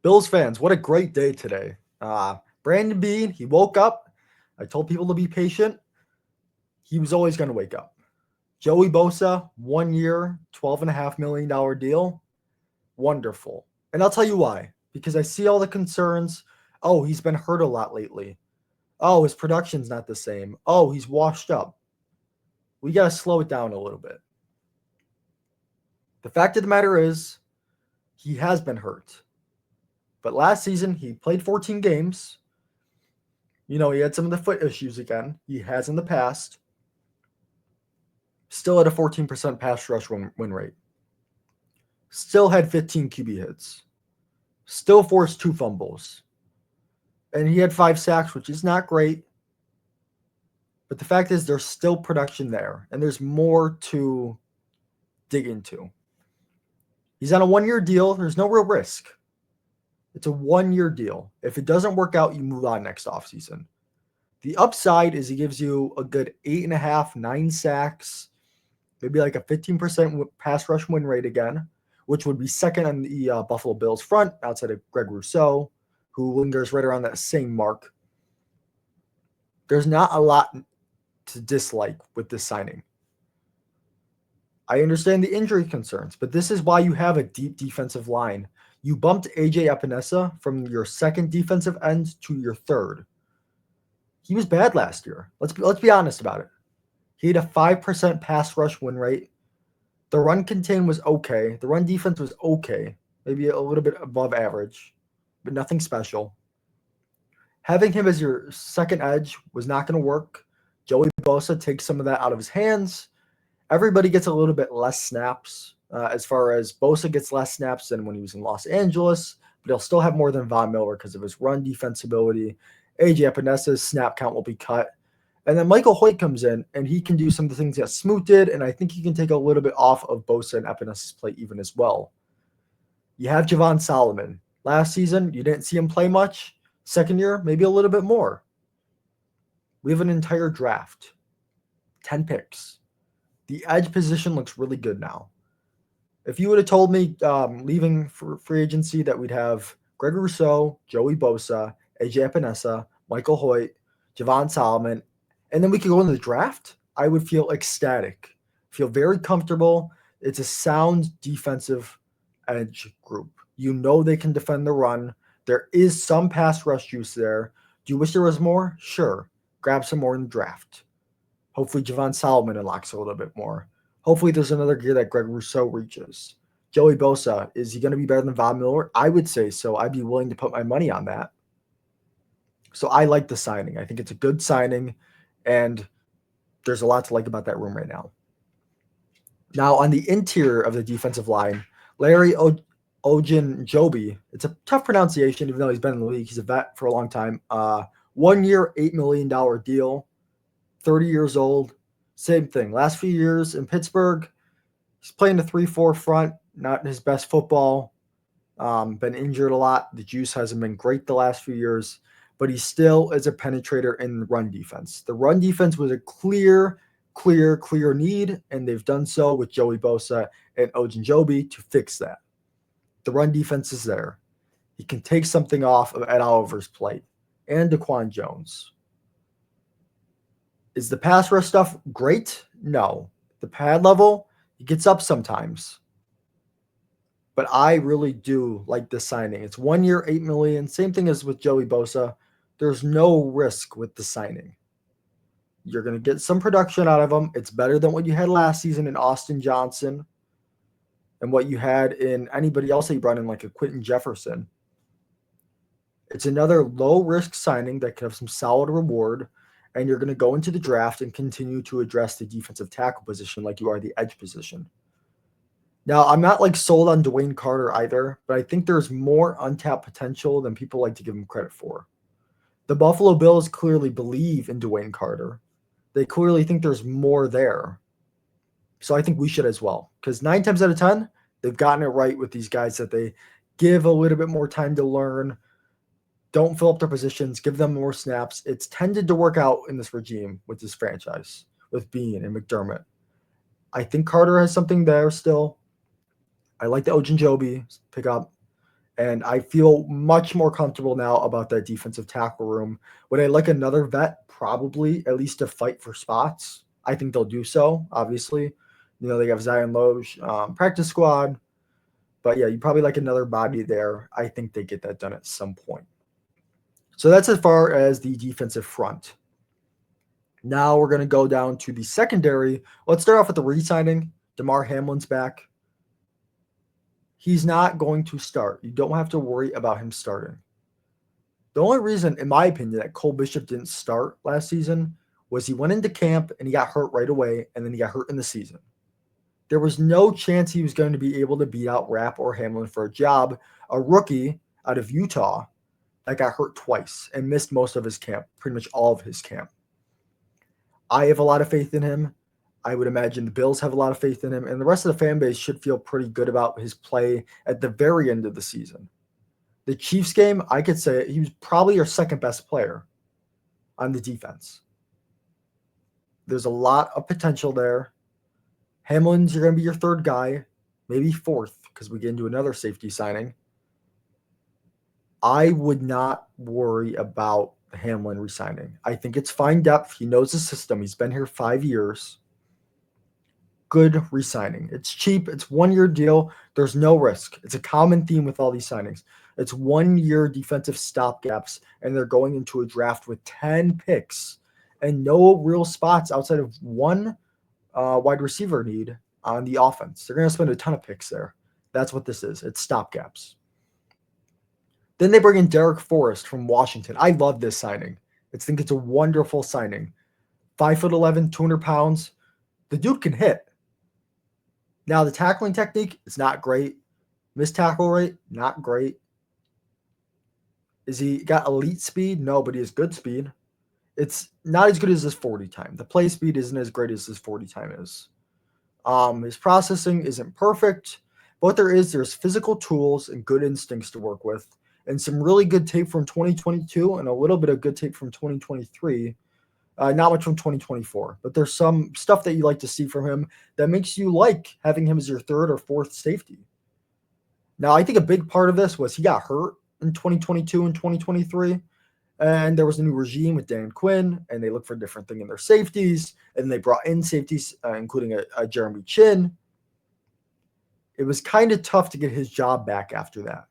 Bills fans, what a great day today. Brandon Bean, he woke up. I told people to be patient. He was always going to wake up. Joey Bosa, 1 year, $12.5 million deal. Wonderful. And I'll tell you why. Because I see all the concerns. Oh, he's been hurt a lot lately. Oh, his production's not the same. Oh, he's washed up. We got to slow it down a little bit. The fact of the matter is, he has been hurt. But last season, he played 14 games. He had some of the foot issues again. He has in the past. Still had a 14% pass rush win rate. Still had 15 QB hits. Still forced 2 fumbles. And he had 5 sacks, which is not great. But the fact is, there's still production there. And there's more to dig into. He's on a 1-year deal. There's no real risk. It's a 1-year deal. If it doesn't work out, you move on next offseason. The upside is he gives you a good 8.5, 9 sacks, maybe like a 15% pass rush win rate again, which would be second on the Buffalo Bills front outside of Greg Rousseau, who lingers right around that same mark. There's not a lot to dislike with this signing. I understand the injury concerns, but this is why you have a deep defensive line. You bumped AJ Epinesa from your second defensive end to your third. He was bad last year. Let's be honest about it. He had a 5% pass rush win rate. The run contain was okay. The run defense was okay, maybe a little bit above average, but nothing special. Having him as your second edge was not going to work. Joey Bosa takes some of that out of his hands. Everybody gets a little bit less snaps. As far as Bosa gets less snaps than when he was in Los Angeles, but he'll still have more than Von Miller because of his run defensibility. AJ Epinesa's snap count will be cut. And then Michael Hoyt comes in, and he can do some of the things that Smoot did, and I think he can take a little bit off of Bosa and Epinesa's plate even as well. You have Javon Solomon. Last season, you didn't see him play much. Second year, maybe a little bit more. We have an entire draft. 10 picks. The edge position looks really good now. If you would have told me leaving for free agency that we'd have Greg Rousseau, Joey Bosa, AJ Epinesa, Michael Hoyt, Javon Solomon, and then we could go into the draft, I would feel ecstatic, feel very comfortable. It's a sound defensive edge group. You know they can defend the run. There is some pass rush juice there. Do you wish there was more? Sure. Grab some more in the draft. Hopefully Javon Solomon unlocks a little bit more. Hopefully there's another gear that Greg Rousseau reaches. Joey Bosa, is he going to be better than Von Miller? I would say so. I'd be willing to put my money on that. So I like the signing. I think it's a good signing, and there's a lot to like about that room right now. Now, on the interior of the defensive line, Larry Ogunjobi, it's a tough pronunciation, even though he's been in the league. He's a vet for a long time. 1 year, $8 million deal, 30 years old. Same thing. Last few years in Pittsburgh, he's playing the 3-4 front, not his best football. Been injured a lot. The juice hasn't been great the last few years, but he still is a penetrator in the run defense. The run defense was a clear need, and they've done so with Joey Bosa and Ogunjobi to fix that. The run defense is there. He can take something off of Ed Oliver's plate and Daquan Jones. Is the pass rush stuff great? No. The pad level, he gets up sometimes. But I really do like this signing. It's 1 year, $8 million. Same thing as with Joey Bosa. There's no risk with the signing. You're going to get some production out of him. It's better than what you had last season in Austin Johnson and what you had in anybody else that you brought in, like a Quentin Jefferson. It's another low-risk signing that could have some solid reward, and you're going to go into the draft and continue to address the defensive tackle position like you are the edge position. Now, I'm not like sold on Dwayne Carter either, but I think there's more untapped potential than people like to give him credit for. The Buffalo Bills clearly believe in Dwayne Carter. They clearly think there's more there. So I think we should as well, because 9 times out of 10, they've gotten it right with these guys that they give a little bit more time to learn, don't fill up their positions, give them more snaps. It's tended to work out in this regime with this franchise, with Bean and McDermott. I think Carter has something there still. I like the Ogunjobi pickup. And I feel much more comfortable now about that defensive tackle room. Would I like another vet? Probably, at least to fight for spots. I think they'll do so, obviously. They have Zion Loge, practice squad. But yeah, you probably like another body there. I think they get that done at some point. So that's as far as the defensive front. Now we're going to go down to the secondary. Let's start off with the re-signing. Damar Hamlin's back. He's not going to start. You don't have to worry about him starting. The only reason, in my opinion, that Cole Bishop didn't start last season was he went into camp and he got hurt right away, and then he got hurt in the season. There was no chance he was going to be able to beat out Rapp or Hamlin for a job. A rookie out of Utah that got hurt twice and missed most of his camp, pretty much all of his camp. I have a lot of faith in him. I would imagine the Bills have a lot of faith in him, and the rest of the fan base should feel pretty good about his play at the very end of the season. The Chiefs game, I could say he was probably your second best player on the defense. There's a lot of potential there. Hamlin's you're going to be your third guy, maybe fourth, because we get into another safety signing. I would not worry about Hamlin resigning. I think it's fine depth. He knows the system. He's been here 5 years. Good resigning. It's cheap. It's 1 year deal. There's no risk. It's a common theme with all these signings. It's 1 year defensive stopgaps, and they're going into a draft with 10 picks and no real spots outside of one wide receiver need on the offense. They're going to spend a ton of picks there. That's what this is. It's stopgaps. Then they bring in Darrick Forrest from Washington. I love this signing. I think it's a wonderful signing. 5'11", 200 pounds. The dude can hit. Now, the tackling technique is not great. Missed tackle rate, not great. Is he got elite speed? No, but he has good speed. It's not as good as his 40 time. The play speed isn't as great as his 40 time is. His processing isn't perfect, but there's physical tools and good instincts to work with, and some really good tape from 2022 and a little bit of good tape from 2023. Not much from 2024, but there's some stuff that you like to see from him that makes you like having him as your third or fourth safety. Now, I think a big part of this was he got hurt in 2022 and 2023, and there was a new regime with Dan Quinn, and they looked for a different thing in their safeties, and they brought in safeties, including a Jeremy Chin. It was kind of tough to get his job back after that.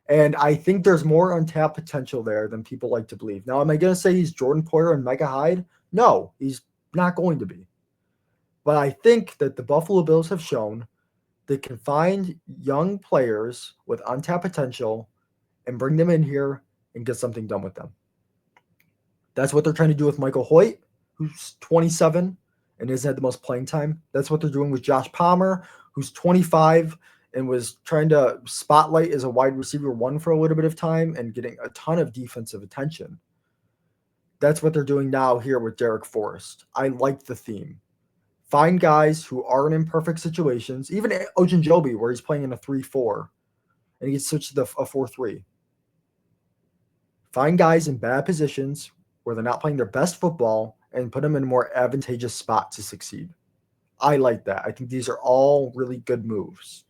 And I think there's more untapped potential there than people like to believe. Now, am I going to say he's Jordan Poyer and Micah Hyde? No, he's not going to be. But I think that the Buffalo Bills have shown they can find young players with untapped potential and bring them in here and get something done with them. That's what they're trying to do with Michael Hoyt, who's 27 and hasn't had the most playing time. That's what they're doing with Josh Palmer, who's 25 and was trying to spotlight as a wide receiver one for a little bit of time and getting a ton of defensive attention. That's what they're doing now here with Darrick Forrest. I like the theme. Find guys who aren't in perfect situations, even Ogunjobi, where he's playing in a 3-4, and he gets switched to a 4-3. Find guys in bad positions where they're not playing their best football and put them in a more advantageous spot to succeed. I like that. I think these are all really good moves.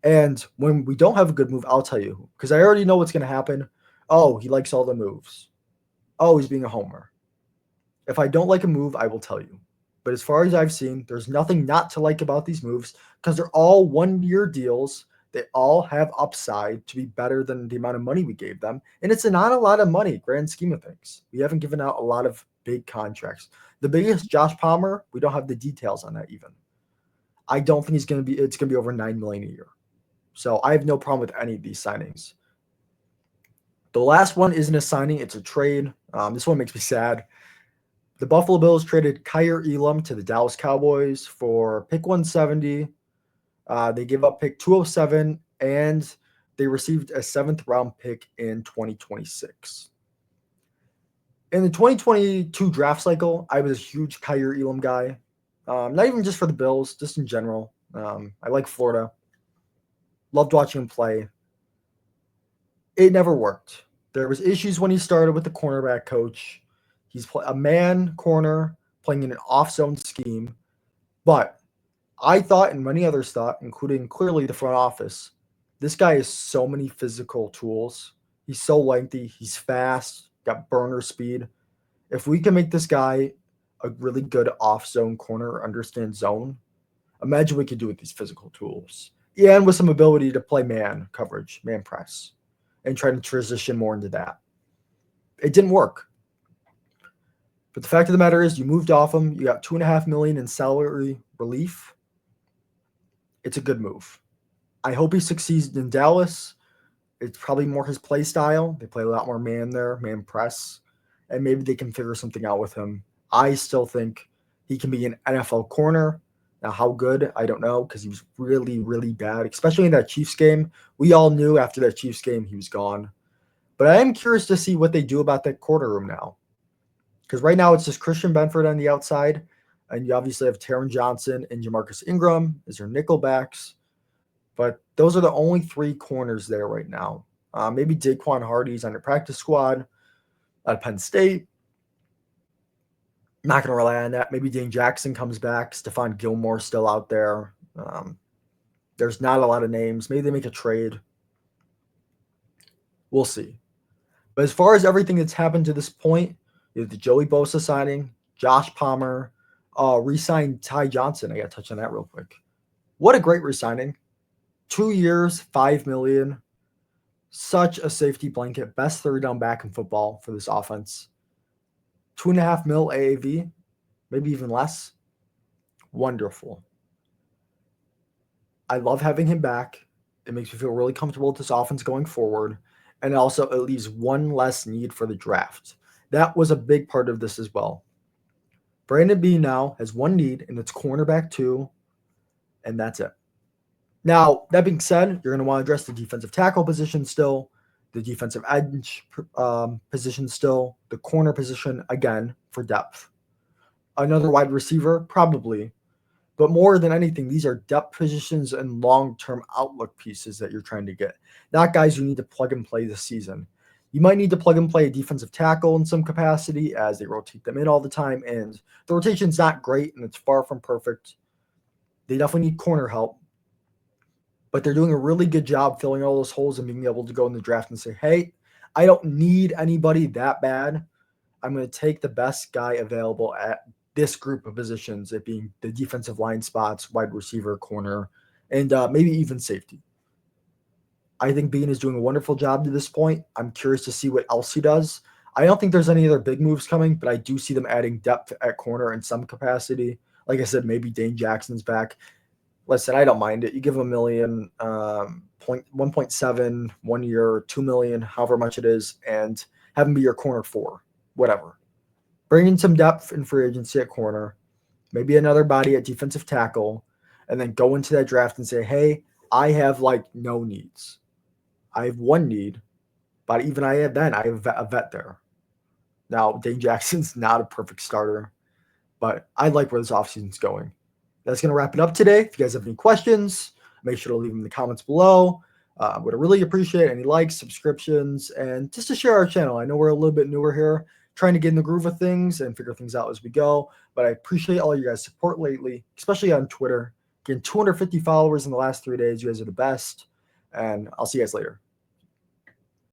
And when we don't have a good move, I'll tell you, because I already know what's going to happen. Oh, he likes all the moves. Oh, he's being a homer. If I don't like a move, I will tell you. But as far as I've seen, there's nothing not to like about these moves because they're all 1 year deals. They all have upside to be better than the amount of money we gave them. And it's not a lot of money, grand scheme of things. We haven't given out a lot of big contracts. The biggest, Josh Palmer, we don't have the details on that even. I don't think it's going to be over $9 million a year. So I have no problem with any of these signings. The last one isn't a signing, it's a trade. This one makes me sad. The Buffalo Bills traded Kyer Elam to the Dallas Cowboys for pick 170. They gave up pick 207, and they received a 7th-round pick in 2026. In the 2022 draft cycle, I was a huge Kyer Elam guy. Not even just for the Bills, just in general. I like Florida. Loved watching him play. It never worked. There was issues when he started with the cornerback coach. He's a man corner playing in an off-zone scheme. But I thought, and many others thought, including clearly the front office, This guy has so many physical tools. He's so lengthy. He's fast, got burner speed. If we can make this guy a really good off-zone corner, understand zone, imagine we could do with these physical tools. Yeah, and with some ability to play man coverage, man press, and try to transition more into that. It didn't work. But the fact of the matter is, you moved off him. You got $2.5 million in salary relief. It's a good move. I hope he succeeds in Dallas. It's probably more his play style. They play a lot more man there, man press, and maybe they can figure something out with him. I still think he can be an NFL corner. Now, how good, I don't know, because he was really, really bad, especially in that Chiefs game. We all knew after that Chiefs game he was gone. But I am curious to see what they do about that corner room now. Because right now it's just Christian Benford on the outside, and you obviously have Taron Johnson and Jamarcus Ingram as your nickel backs. But those are the only three corners there right now. Maybe Daquan Hardy's on your practice squad at Penn State. Not going to rely on that. Maybe Dane Jackson comes back. Stephon Gilmore's still out there. There's not a lot of names. Maybe they make a trade. We'll see. But as far as everything that's happened to this point, you have the Joey Bosa signing, Josh Palmer, re-signed Ty Johnson. I got to touch on that real quick. What a great re-signing. 2 years, $5 million. Such a safety blanket. Best third down back in football for this offense. $2.5 million AAV, maybe even less. Wonderful. I love having him back. It makes me feel really comfortable with this offense going forward. And also it leaves one less need for the draft. That was a big part of this as well. Brandon Beane now has one need, and it's cornerback 2, and that's it. Now, that being said, you're going to want to address the defensive tackle position still, the defensive edge position still, the corner position, again, for depth. Another wide receiver, probably. But more than anything, these are depth positions and long-term outlook pieces that you're trying to get, not guys you need to plug and play this season. You might need to plug and play a defensive tackle in some capacity as they rotate them in all the time, and the rotation's not great, and it's far from perfect. They definitely need corner help, but they're doing a really good job filling all those holes and being able to go in the draft and say, hey, I don't need anybody that bad. I'm going to take the best guy available at this group of positions, it being the defensive line spots, wide receiver, corner, and maybe even safety. I think Beane is doing a wonderful job to this point. I'm curious to see what else he does. I don't think there's any other big moves coming, but I do see them adding depth at corner in some capacity. Like I said, maybe Dane Jackson's back. Listen, I don't mind it. You give him $1 million, 1.7, 1 year, $2 million, however much it is, and have him be your corner 4, whatever. Bring in some depth in free agency at corner, maybe another body at defensive tackle, and then go into that draft and say, hey, I have no needs. I have one need, but even I have a vet there. Now, Dane Jackson's not a perfect starter, but I like where this offseason's going. That's going to wrap it up today. If you guys have any questions, make sure to leave them in the comments below. Would really appreciate any likes, subscriptions, and just to share our channel. I know we're a little bit newer here, trying to get in the groove of things and figure things out as we go. But I appreciate all you guys' support lately, especially on Twitter. Getting 250 followers in the last 3 days. You guys are the best. And I'll see you guys later.